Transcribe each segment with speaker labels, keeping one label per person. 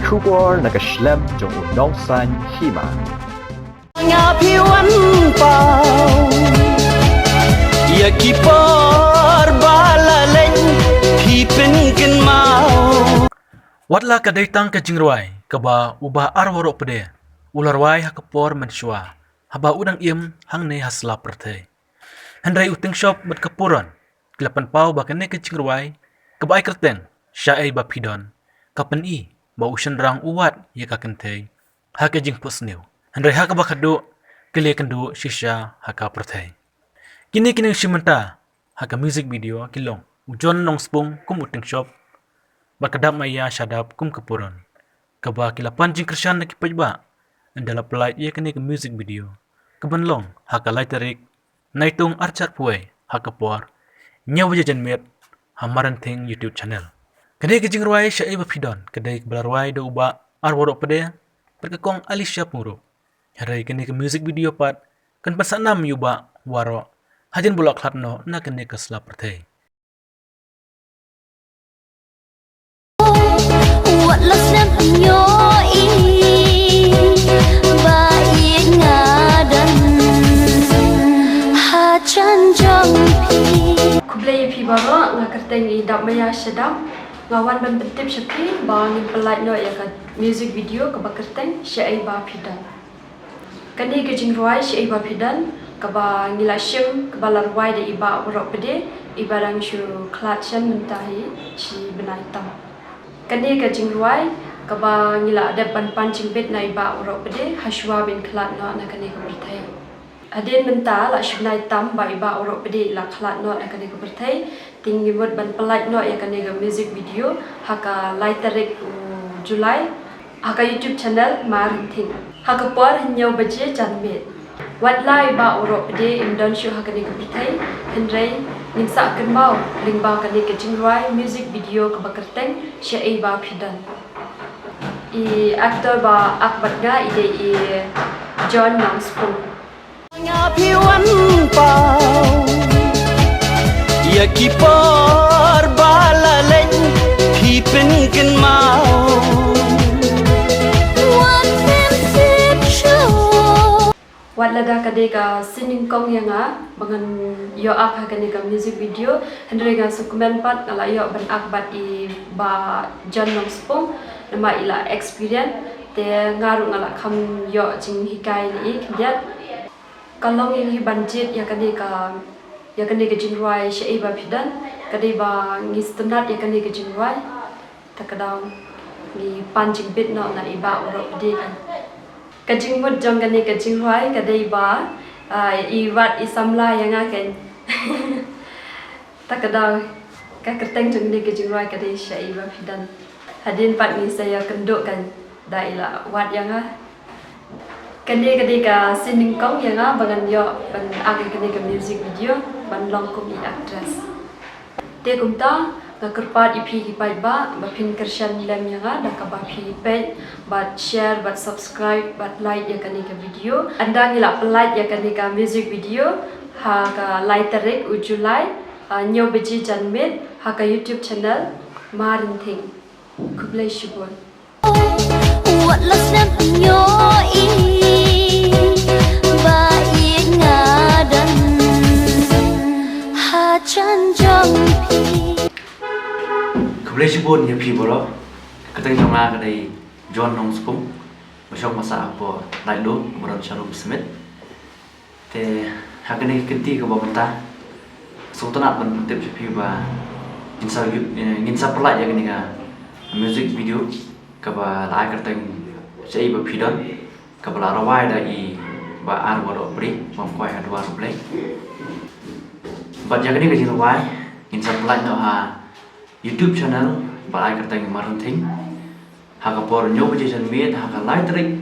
Speaker 1: Kubor nakaslem jong unongsan hima.
Speaker 2: Nga piwan pao Ya kipar balaleng Hipin mau
Speaker 3: Watla ka daytang ka jingruay kaba uba arwaro pede ularway hakapor mensyua haba udang im hang ne hasla perte handrai uting shop bat kapuran klapan pau ba kane ka jingruay kaba ay kerten sya ay ba pidon kapan I ba usyan rang uwat ya ka kente haka jing pusnew handrai haka ba kadu kele kandu shisha haka perte kini shimanta haka music video kilong ujon nong spung kum uting shop Bakadap maya shadap kum kapuran. Kaba kilapan jing kersyan na kipajba. Andala pelait ia kene ke music video. Kebanlong haka laiterik. Naitung arcat puai haka puar. Nyawa jajan met hamaran ting YouTube channel. Kedai ke jing ruai syai bapidon. Kedai ke belarwai do uba arwaro pede. Perkekong Alicia Puro. Harai kene ke music video pat. Kan pasanam yuba waro. Hajan bulak klatno na kene ke selaperte.
Speaker 4: What loves them nyoi ba ingadan hajan jongpi
Speaker 5: Kublai pi baro nga kerteng I dap maya sedap ngawan ban betip sepi ba ngin pelait no ya ka music video ka ba kerteng syai ba pidan kani ke jingruai syai ba pidan ka ba ngila shim ka ba larwai de iba urok pede ibarang shu klatchen mentahi chi benai tam Kani ka jingruai ka ba ngila ada ban pancing bet na iba urok pede haswa bin klat no na kani ka berthai Adin menta la shunai tam ba iba urok pede la klat no na kani ka berthai tingi word ban pelait no ya kani ka music video haka laiterik Julai haka YouTube channel marinting haka por nyau baje janmet Watla iba urok pede imdan shu haka ni ka berthai hendrai Nimsa akan mau lingbau kani ke jingruai music video ke bakerteng syai ba pidan. I aktor ba akbat ga ide I John Nongspung.
Speaker 2: Nga piwan pao Ya kipar balaleng Hipin mau
Speaker 5: Watlada kade ka sining kong yang bangan yo ak kani ka music video hendre ga sukumen pat kala yo ban akbat I ba John Nongspung nama ila experience te ngaru ngala kham yo jing hikai ni khyat kalong yang banjit ya kani ka jingruai syai ba pidan kade ba ngistunat ya kani ka jingruai takadaw ni panjing bit no na iba uro de Kajing mut jong kani kajing huai kadai ba iwat isamla yang akan tak kadang kerteng jong ni kajing huai kadai syai ba pidan hadin pat ni saya kendukkan daila wat yang kani ka sining kong yang bangan yo ban agi kani ka music video ban long kum I actress te kumta Kerpat ipi hipai ba bapin kersyan lem yang da ka ba pi page but share but subscribe but like ya kani ka video anda ngila like ya kani ka music video ha ka laiterik Julai nyo beji janmet ha ka YouTube channel marinting kublai shibon
Speaker 4: What loves them nyoi ba ingadan hajan jongpi
Speaker 3: Kublai shibun ya pi boro kateng jonga kadai John Nongspung basok masa apa lai lu meron Shalom Smith te hakane kenti ka babanta sultanat ban tip pi ba insa pelai ya gini ka music video ka ba lai kateng sei ba pidon ka ba rawai da I ba ar boro bri mom koi adwa play ba ya gini ka jinwai insa pelai no ha YouTube channel ba ai kerteng maranting haka por nyo baje met haka laitrik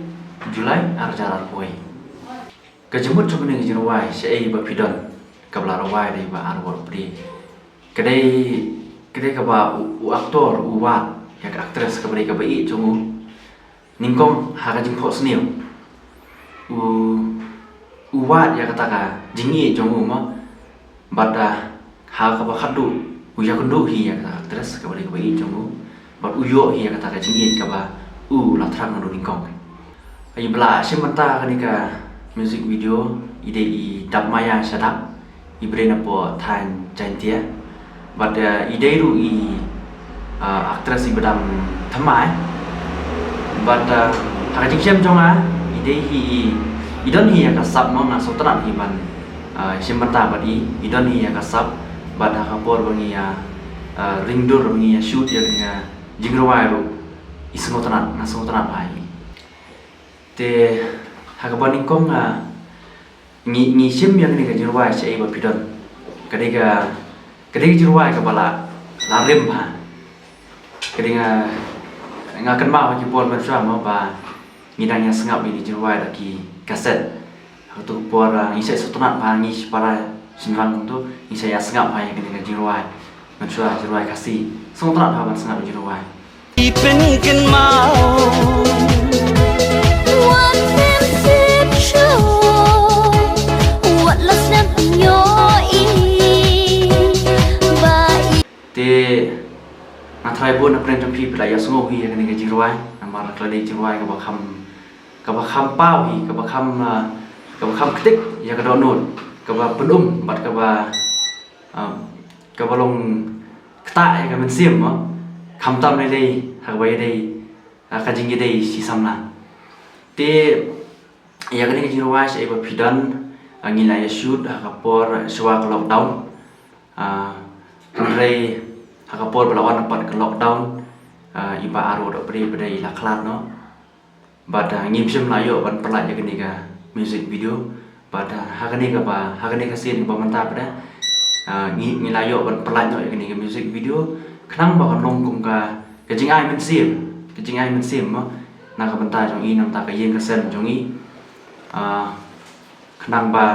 Speaker 3: Julai arjaran poi kajemut chukne jinwai sei ba pidon kabla rawai dei ba arwor pri kedai ka ba u aktor u wat ya ka actress ka bari ka ba I chungu ningkong haka jing phos niu u wat ya kata ka jingi chungu ma bada haka ba khadu uya kundu hi ya kata actress ka bari ka ba I chungu bat uyo hi ya kata ka jingi ka ba
Speaker 6: la thrang no ningkong ai bla shimanta kanika music video ide I dap maya sadap I brena po than jantia but ide ru I actress I badam thamai but hakajing chem jonga ide hi idon hi ka sap no na sotran hi ban shimanta but idon hi ka sap but hakapor bangia ringdur bangia shoot ya dengan jingrawai ru isngotran na sotran bai te hakapon ningkong ngi sim yang ni ka jingrawai se ba pidon kadega jingrawai ka bala la rem ha kadega ngakan ma ki pon ban swa ma ba ngidang yang sengap ini jingrawai lagi kaset tu por isai sotran ba ngi para sinwang tu isai sengap ha yang kadega jingrawai ban swa jingrawai kasih sotran ha ban sengap jingrawai
Speaker 2: ที่เป็นกันมา
Speaker 4: What them sip show What last nam nyo I Ba
Speaker 6: te ngathai bon apren tam phi pla ya sungo hi kan ngai jirwai amar klade jirwai ka ba kham pau hi ka ba kham ktik ya ka donut ka ba penum bat ka ba long kta ya ka men sim mo kham tam nei dei ha ba dei ka jing dei si samna te ya kan ngai jirwai se ba phidan ngila ya shoot ka por swa ka lockdown rei hakapor belawan empat ke lockdown iba aro dok beri bedai laklat no bada ngim sim layo ban perlat ya gini ka music video bada hakani ka scene ba mantap pada ngi layo ban perlat no ya gini ka music video kenang ba kan longkum ka kejing ai men sim mo na ka banta jong I nam ta ka yen ka sen jong I kenang ba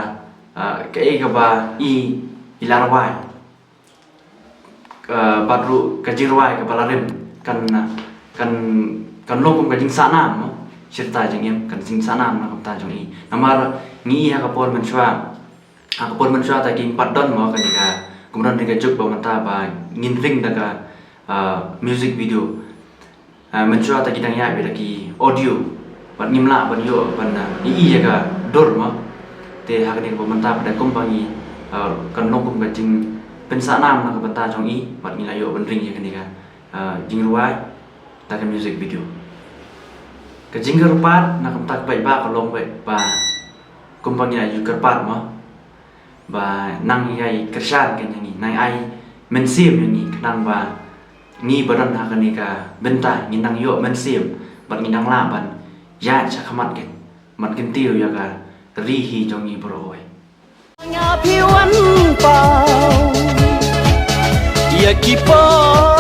Speaker 6: ka e ka ba I ilarwai badru kajirwai ka balarim kan longkum kajing sanam cerita jengem kan sing sanam na kapta jong I namar ngi ha kapor menswa ta king padon mo kan ka kemudian dengan juk ba mata ba ngin ring daga music video menswa ta kidang ya be lagi audio ban ngimla ban yo ban I jaga dor mo te ha kan ba mata pada kompangi kan longkum kajing pensanam na kabanta jong I bat ngilayo benring ya kenika jingruai ta ka music video ka jinggerpat na kamta ka ba ka long ba kumpang ya yukerpat ma ba nang yai kersan kan yang nang ai mensim yang ni kenang ba ni badan ha kenika benta nginang yo mensim bat nginang laban ya chakamat ken mat ken tiu ya ka rihi jong I broi
Speaker 2: งาพี่วันเป่าอย่าขี้ปอ